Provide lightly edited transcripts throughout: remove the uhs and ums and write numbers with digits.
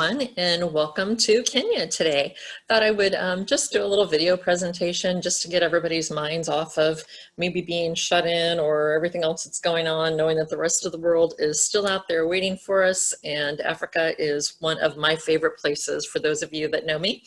everyone, and welcome to Kenya today. Thought I would just do a little video presentation just to get everybody's minds off of maybe being shut in or everything else that's going on, knowing that the rest of the world is still out there waiting for us, and Africa is one of my favorite places for those of you that know me.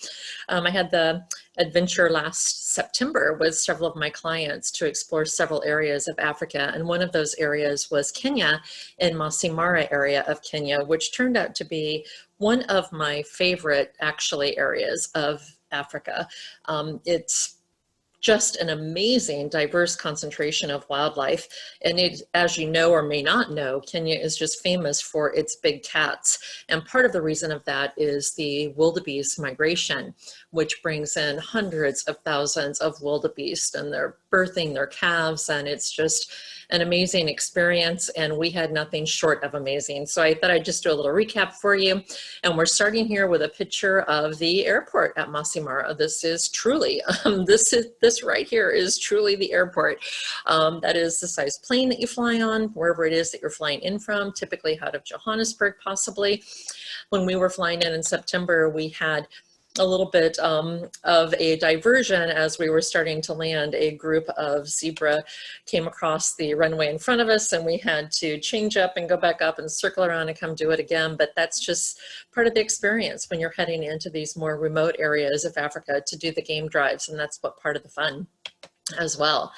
I had the adventure last September with several of my clients to explore several areas of Africa, and one of those areas was Kenya, in Masai Mara area of Kenya, which turned out to be one of my favorite actually areas of Africa. It's just an amazing diverse concentration of wildlife. And it, as you know or may not know, Kenya is just famous for its big cats. And part of the reason of that is the wildebeest migration, which brings in hundreds of thousands of wildebeest, and they're birthing their calves, and it's just an amazing experience, and we had nothing short of amazing. So I thought I'd just do a little recap for you. And we're starting here with a picture of the airport at Masai Mara. This is truly, this right here is truly the airport. That is the size plane that you fly on, wherever it is that you're flying in from, typically out of Johannesburg possibly. When we were flying in September, we had a little bit of a diversion as we were starting to land. A group of zebra came across the runway in front of us, and we had to change up and go back up and circle around and come do it again. But that's just part of the experience when you're heading into these more remote areas of Africa to do the game drives, and that's what part of the fun as well.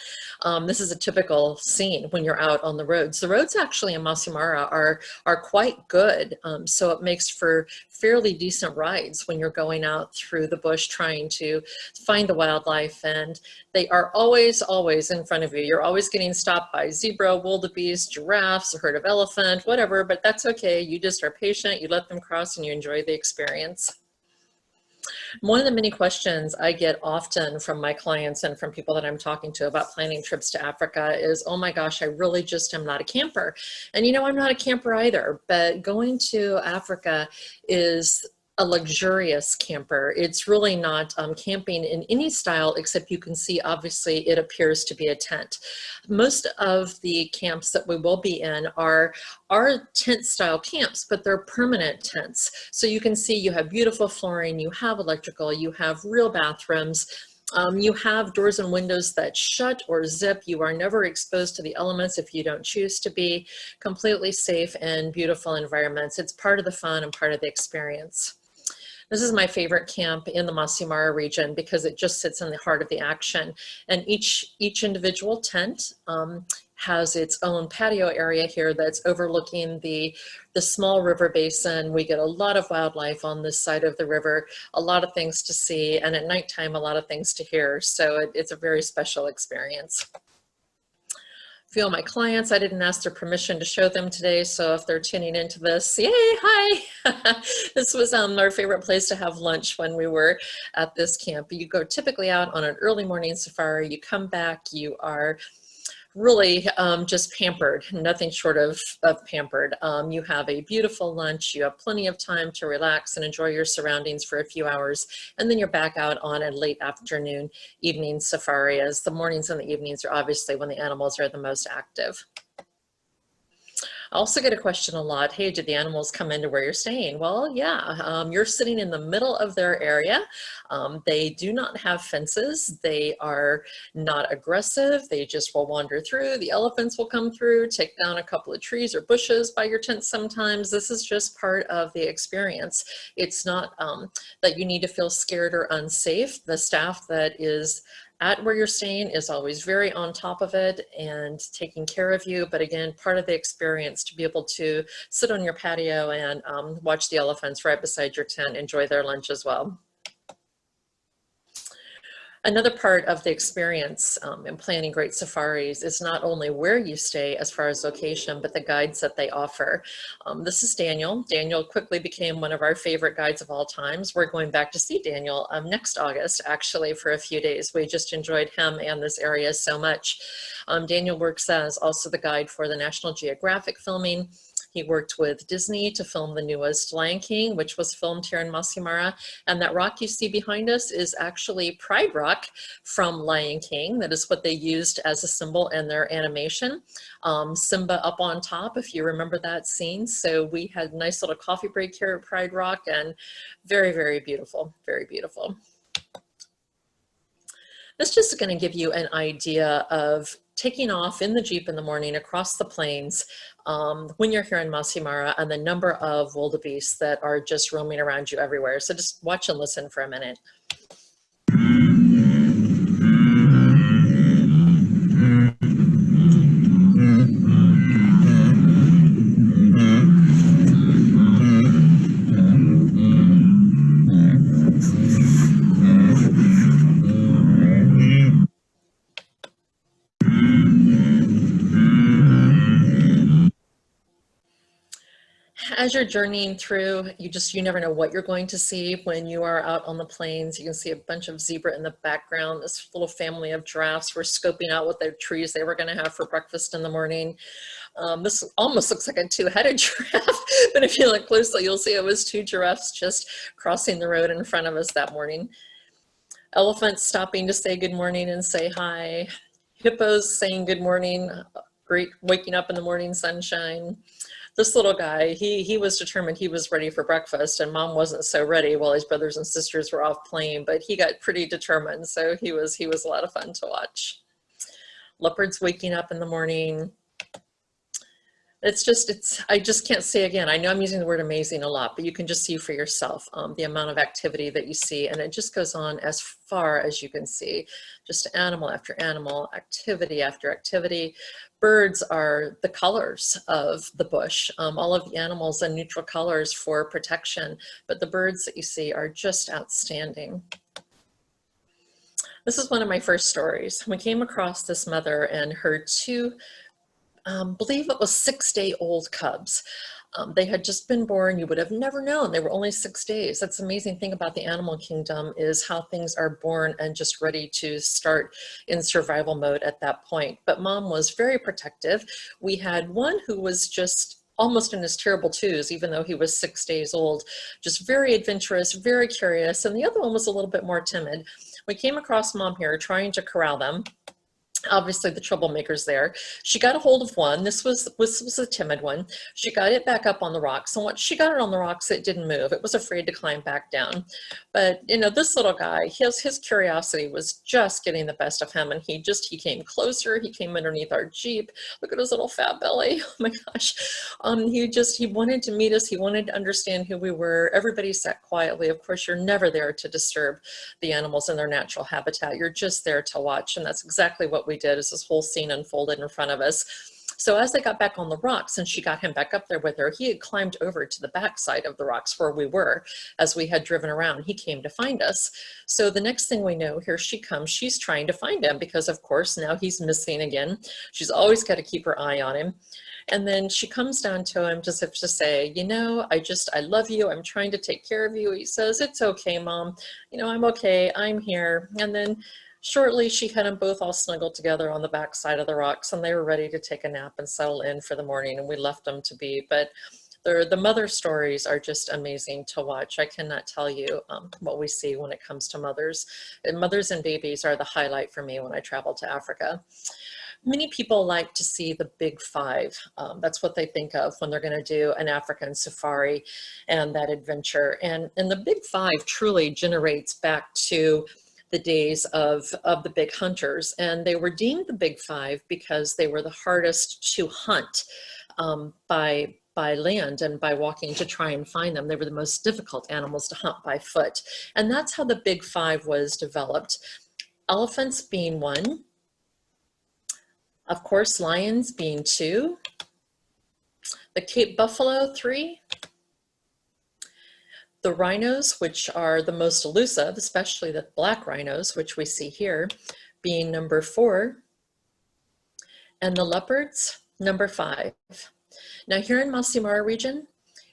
This is a typical scene when you're out on the roads. The roads actually in Masai Mara are quite good, so it makes for fairly decent rides when you're going out through the bush trying to find the wildlife, and they are always in front of you. You're always getting stopped by zebra, wildebeest, giraffes, a herd of elephant, whatever, but that's okay. You just are patient, you let them cross, and you enjoy the experience. One of the many questions I get often from my clients and from people that I'm talking to about planning trips to Africa is, oh my gosh, I really just am not a camper. And you know, I'm not a camper either, but going to Africa is a luxurious camper. It's really not camping in any style, except you can see, obviously, it appears to be a tent. Most of the camps that we will be in are tent style camps, but they're permanent tents. So you can see you have beautiful flooring, you have electrical, you have real bathrooms. You have doors and windows that shut or zip. You are never exposed to the elements if you don't choose to be. Completely safe and beautiful environments. It's part of the fun and part of the experience. This is my favorite camp in the Masai Mara region because it just sits in the heart of the action. And each individual tent has its own patio area here that's overlooking the small river basin. We get a lot of wildlife on this side of the river, a lot of things to see, and at nighttime, a lot of things to hear. So it's a very special experience. Few of my clients, I didn't ask their permission to show them today, so if they're tuning into this, yay, hi! This was our favorite place to have lunch when we were at this camp. You go typically out on an early morning safari, you come back, you are really just pampered, nothing short of pampered. You have a beautiful lunch, you have plenty of time to relax and enjoy your surroundings for a few hours, and then you're back out on a late afternoon, evening safari, as the mornings and the evenings are obviously when the animals are the most active. I also get a question a lot, hey, did the animals come into where you're staying? Well, yeah, you're sitting in the middle of their area. They do not have fences. They are not aggressive. They just will wander through. The elephants will come through, take down a couple of trees or bushes by your tent sometimes. This is just part of the experience. It's not that you need to feel scared or unsafe. The staff that is at where you're staying is always very on top of it and taking care of you. But again, part of the experience to be able to sit on your patio and watch the elephants right beside your tent, enjoy their lunch as well. Another part of the experience in planning great safaris is not only where you stay as far as location, but the guides that they offer. This is Daniel. Daniel quickly became one of our favorite guides of all times. We're going back to see Daniel next August, actually, for a few days. We just enjoyed him and this area so much. Daniel works as also the guide for the National Geographic filming. He worked with Disney to film the newest Lion King, which was filmed here in Masai Mara. And that rock you see behind us is actually Pride Rock from Lion King. That is what they used as a symbol in their animation. Simba up on top, if you remember that scene. So we had a nice little coffee break here at Pride Rock, and very, very beautiful, very beautiful. This just is going to give you an idea of taking off in the Jeep in the morning across the plains when you're here in Masai Mara, and the number of wildebeest that are just roaming around you everywhere. So just watch and listen for a minute. As you're journeying through, you never know what you're going to see when you are out on the plains. You can see a bunch of zebra in the background. This little family of giraffes were scoping out what their trees they were going to have for breakfast in the morning. This almost looks like a two-headed giraffe, but if you look closely, you'll see it was two giraffes just crossing the road in front of us that morning. Elephants stopping to say good morning and say hi. Hippos saying good morning, great waking up in the morning sunshine. This little guy, he was determined he was ready for breakfast, and Mom wasn't so ready while his brothers and sisters were off playing, but he got pretty determined, so he was a lot of fun to watch. Leopards waking up in the morning. I just can't say again. I know I'm using the word amazing a lot, but you can just see for yourself the amount of activity that you see, and it just goes on as far as you can see. Just animal after animal, activity after activity. Birds are the colors of the bush. All of the animals are neutral colors for protection, but the birds that you see are just outstanding. This is one of my first stories. We came across this mother and her two believe it was 6-day-old cubs. They had just been born. You would have never known. They were only 6 days. That's the amazing thing about the animal kingdom, is how things are born and just ready to start in survival mode at that point. But Mom was very protective. We had one who was just almost in his terrible twos, even though he was 6 days old, just very adventurous, very curious. And the other one was a little bit more timid. We came across Mom here trying to corral them. Obviously the troublemakers there. She got a hold of one. This was a timid one. She got it back up on the rocks, and once she got it on the rocks, it didn't move. It was afraid to climb back down. But you know, this little guy, his curiosity was just getting the best of him, and he came closer. He came underneath our Jeep. Look at his little fat belly. Oh my gosh. He wanted to meet us. He wanted to understand who we were. Everybody sat quietly. Of course, you're never there to disturb the animals in their natural habitat. You're just there to watch, and that's exactly what we did as this whole scene unfolded in front of us. So as they got back on the rocks and she got him back up there with her, he had climbed over to the backside of the rocks where we were as we had driven around. He came to find us. So the next thing we know, here she comes. She's trying to find him because, of course, now he's missing again. She's always got to keep her eye on him. And then she comes down to him just to say, you know, I love you. I'm trying to take care of you. He says, it's okay, Mom. You know, I'm okay. I'm here. And then shortly, she had them both all snuggled together on the back side of the rocks, and they were ready to take a nap and settle in for the morning, and we left them to be. But the mother stories are just amazing to watch. I cannot tell you what we see when it comes to mothers. And mothers and babies are the highlight for me when I travel to Africa. Many people like to see the big five. That's what they think of when they're going to do an African safari and that adventure. And the big five truly generates back to the days of the big hunters. And they were deemed the big five because they were the hardest to hunt by land and by walking to try and find them. They were the most difficult animals to hunt by foot. And that's how the big five was developed. Elephants being one. Of course, lions being 2, the Cape buffalo 3, the rhinos, which are the most elusive, especially the black rhinos, which we see here, being number 4, and the leopards, number 5. Now here in Masai Mara region,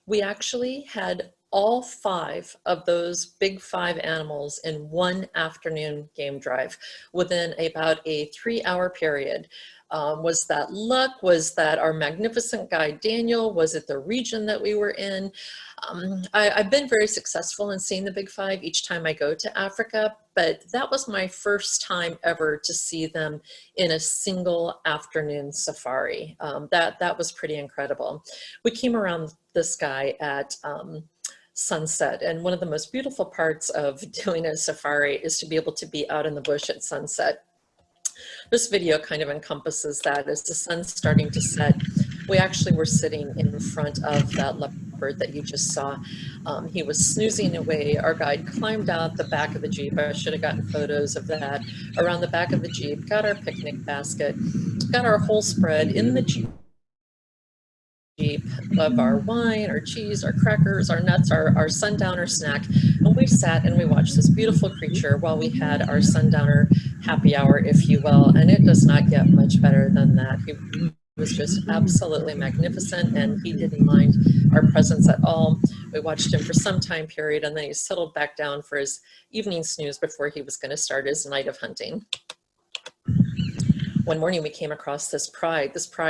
we actually had all 5 of those big 5 animals in one afternoon game drive within about a 3-hour period. Was that luck? Was that our magnificent guide Daniel? Was it the region that we were in? I've been very successful in seeing the Big Five each time I go to Africa, but that was my first time ever to see them in a single afternoon safari. That was pretty incredible. We came around the sky at sunset, and one of the most beautiful parts of doing a safari is to be able to be out in the bush at sunset. This video kind of encompasses that. As the sun's starting to set, we actually were sitting in front of that leopard that you just saw. He was snoozing away. Our guide climbed out the back of the Jeep. I should have gotten photos of that. Around the back of the Jeep, got our picnic basket, got our whole spread in the Jeep of our wine, our cheese, our crackers, our nuts, our sundowner snack. And we sat and we watched this beautiful creature while we had our sundowner happy hour, if you will. And it does not get much better than that. He was just absolutely magnificent, and he didn't mind our presence at all. We watched him for some time period, and then he settled back down for his evening snooze before he was going to start his night of hunting. One morning we came across this pride. This pride